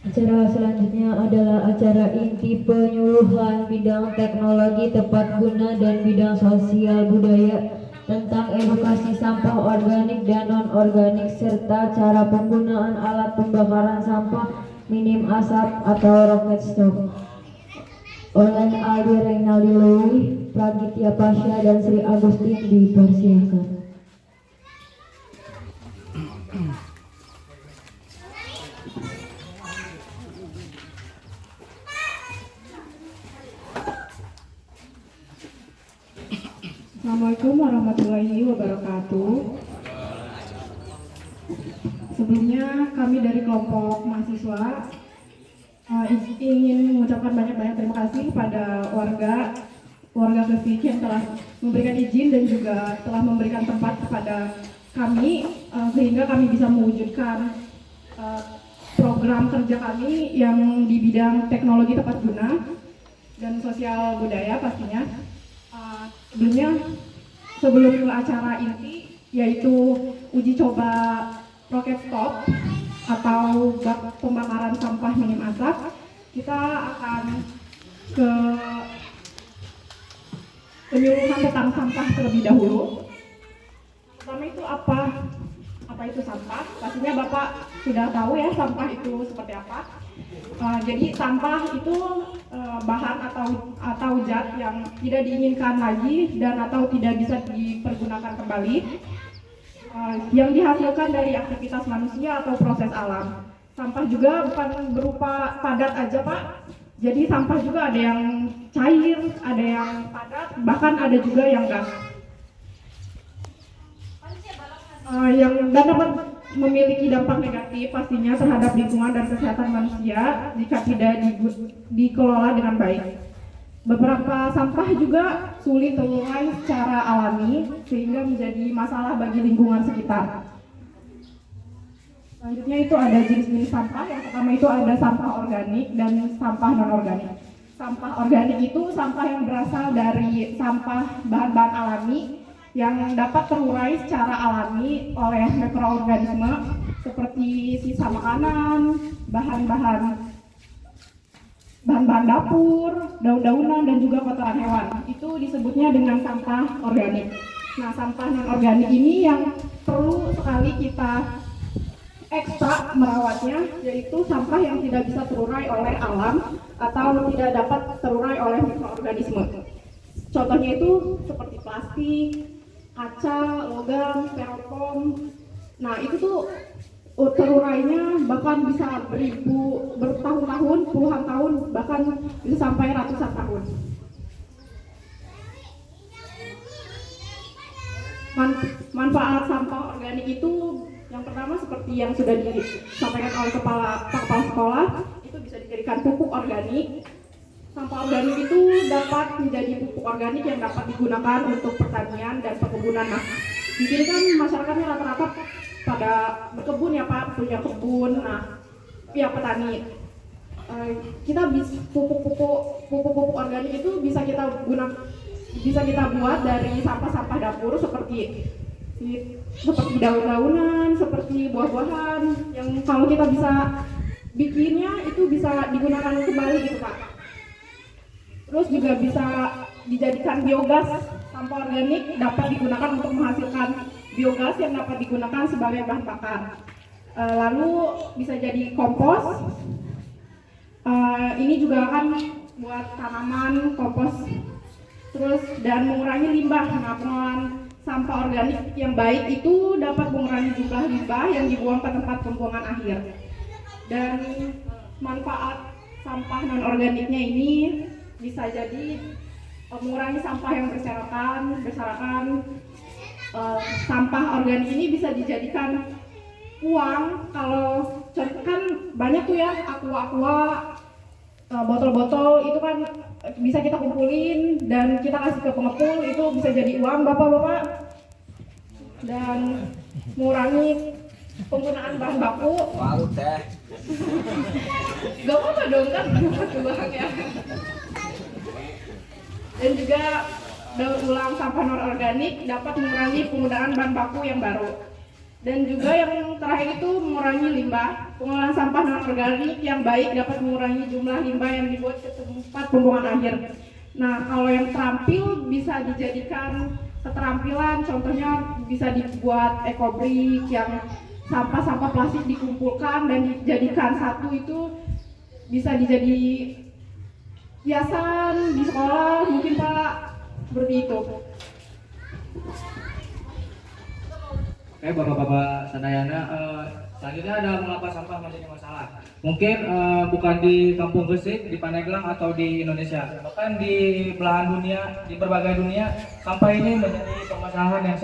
Acara selanjutnya adalah acara inti penyuluhan bidang teknologi tepat guna dan bidang sosial budaya tentang edukasi sampah organik dan non-organik serta cara penggunaan alat pembakaran sampah minim asap atau rocket stove oleh Aldi Reynaldi Lewi, Pragitya Pasha dan Sri Agustin dipersilakan. Assalamualaikum warahmatullahi wabarakatuh. Sebelumnya kami dari kelompok mahasiswa ingin mengucapkan banyak-banyak terima kasih kepada warga Gresik yang telah memberikan izin dan juga telah memberikan tempat kepada kami sehingga kami bisa mewujudkan program kerja kami yang di bidang teknologi tepat guna dan sosial budaya pastinya. Sebelum acara inti yaitu uji coba rocket stop atau bak pembakaran sampah minim asap, kita akan ke penyuluhan tentang sampah terlebih dahulu. Pertama itu apa itu sampah? Pastinya Bapak sudah tahu ya sampah itu seperti apa. Jadi sampah itu bahan atau zat yang tidak diinginkan lagi dan atau tidak bisa dipergunakan kembali yang dihasilkan dari aktivitas manusia atau proses alam. Sampah juga bukan berupa padat aja Pak. Jadi sampah juga ada yang cair, ada yang padat, bahkan ada juga yang gas. Yang dapat memiliki dampak negatif pastinya terhadap lingkungan dan kesehatan manusia jika tidak dikelola dengan baik. Beberapa sampah juga sulit terurai secara alami sehingga menjadi masalah bagi lingkungan sekitar. Selanjutnya itu ada jenis-jenis sampah. Yang pertama itu ada sampah organik dan sampah non-organik. Sampah organik itu sampah yang berasal dari sampah bahan-bahan alami yang dapat terurai secara alami oleh mikroorganisme seperti sisa makanan, bahan-bahan dapur, daun-daunan dan juga kotoran hewan. Itu disebutnya dengan sampah organik. Nah, sampah non-organik ini yang perlu sekali kita ekstra merawatnya, yaitu sampah yang tidak bisa terurai oleh alam atau tidak dapat terurai oleh mikroorganisme. Contohnya itu seperti plastik, kaca, logam, styrofoam. Nah, itu tuh terurainya bahkan bisa bertahun-tahun, puluhan tahun, bahkan bisa sampai ratusan tahun. Manfaat sampah organik itu yang pertama seperti yang sudah disampaikan oleh kepala sekolah, itu bisa dijadikan pupuk organik. Sampah organik itu dapat menjadi pupuk organik yang dapat digunakan untuk pertanian dan perkebunan. Nah, di sini kan masyarakatnya rata-rata pada berkebun ya Pak, punya kebun. Nah, ya petani. Kita bisa pupuk organik itu bisa kita buat dari sampah-sampah dapur seperti daun-daunan, seperti buah-buahan yang kalau kita bisa bikinnya itu bisa digunakan kembali gitu Pak. Terus juga bisa dijadikan biogas. Sampah organik dapat digunakan untuk menghasilkan biogas yang dapat digunakan sebagai bahan bakar. Lalu bisa jadi kompos. Ini juga akan buat tanaman, kompos. Terus dan mengurangi limbah. Nah, pengolahan sampah organik yang baik itu dapat mengurangi jumlah limbah yang dibuang ke tempat pembuangan akhir. Dan manfaat sampah non-organiknya ini bisa jadi mengurangi sampah yang berserakan. Sampah organik ini bisa dijadikan uang. Kalau contoh kan banyak tuh ya aqua, botol-botol itu kan bisa kita kumpulin dan kita kasih ke pengepul, itu bisa jadi uang bapak-bapak. Dan mengurangi penggunaan bahan baku. Walau teh. Gak apa-apa dong kan, bahan ya. Dan juga daur ulang sampah non-organik dapat mengurangi penggunaan bahan baku yang baru. Dan juga yang terakhir itu mengurangi limbah. Pengelolaan sampah non-organik yang baik dapat mengurangi jumlah limbah yang dibuat ke tempat pembuangan akhir. Nah, kalau yang terampil bisa dijadikan keterampilan, contohnya bisa dibuat ekobrik yang sampah-sampah plastik dikumpulkan dan dijadikan satu, itu bisa dijadi hiasan di sekolah mungkin Pak, seperti itu. Oke, Bapak-Bapak Sadayana, selanjutnya ada mengapa sampah menjadi masalah. Mungkin bukan di Kampung Gresik, di Pandeglang atau di Indonesia, bahkan di belahan dunia, di berbagai dunia, sampah ini menjadi permasalahan yang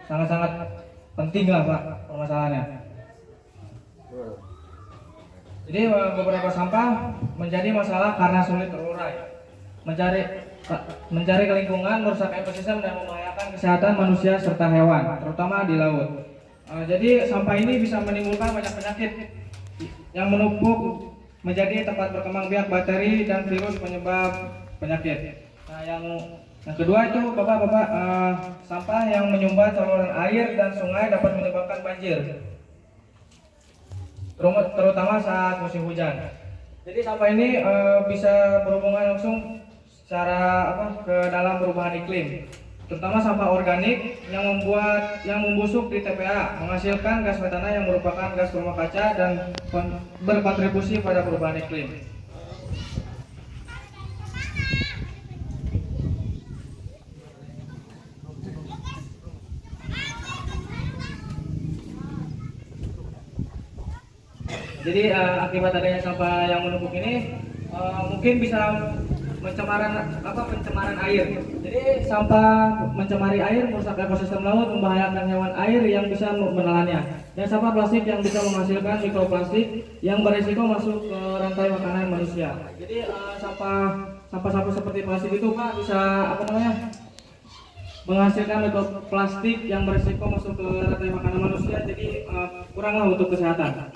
sangat penting lah Pak, permasalahannya. Jadi beberapa sampah menjadi masalah karena sulit terurai, mencari ke lingkungan, merusak ekosistem dan membahayakan kesehatan manusia serta hewan, terutama di laut. Jadi sampah ini bisa menimbulkan banyak penyakit yang menumpuk menjadi tempat berkembang biak bakteri dan virus penyebab penyakit. Nah, yang kedua itu Bapak-bapak, sampah yang menyumbat saluran air dan sungai dapat menyebabkan banjir, terutama saat musim hujan. Jadi sampah ini bisa berhubungan langsung secara ke dalam perubahan iklim, terutama sampah organik yang membusuk di TPA menghasilkan gas metana yang merupakan gas rumah kaca dan berkontribusi pada perubahan iklim. Jadi akibat adanya sampah yang menumpuk ini mungkin bisa pencemaran air. Jadi sampah mencemari air, merusak ekosistem laut, membahayakan hewan air yang bisa menelannya. Dan sampah plastik yang bisa menghasilkan mikroplastik yang berisiko masuk ke rantai makanan manusia. Jadi sampah seperti plastik itu Pak bisa menghasilkan mikroplastik yang berisiko masuk ke rantai makanan manusia. Jadi kuranglah untuk kesehatan.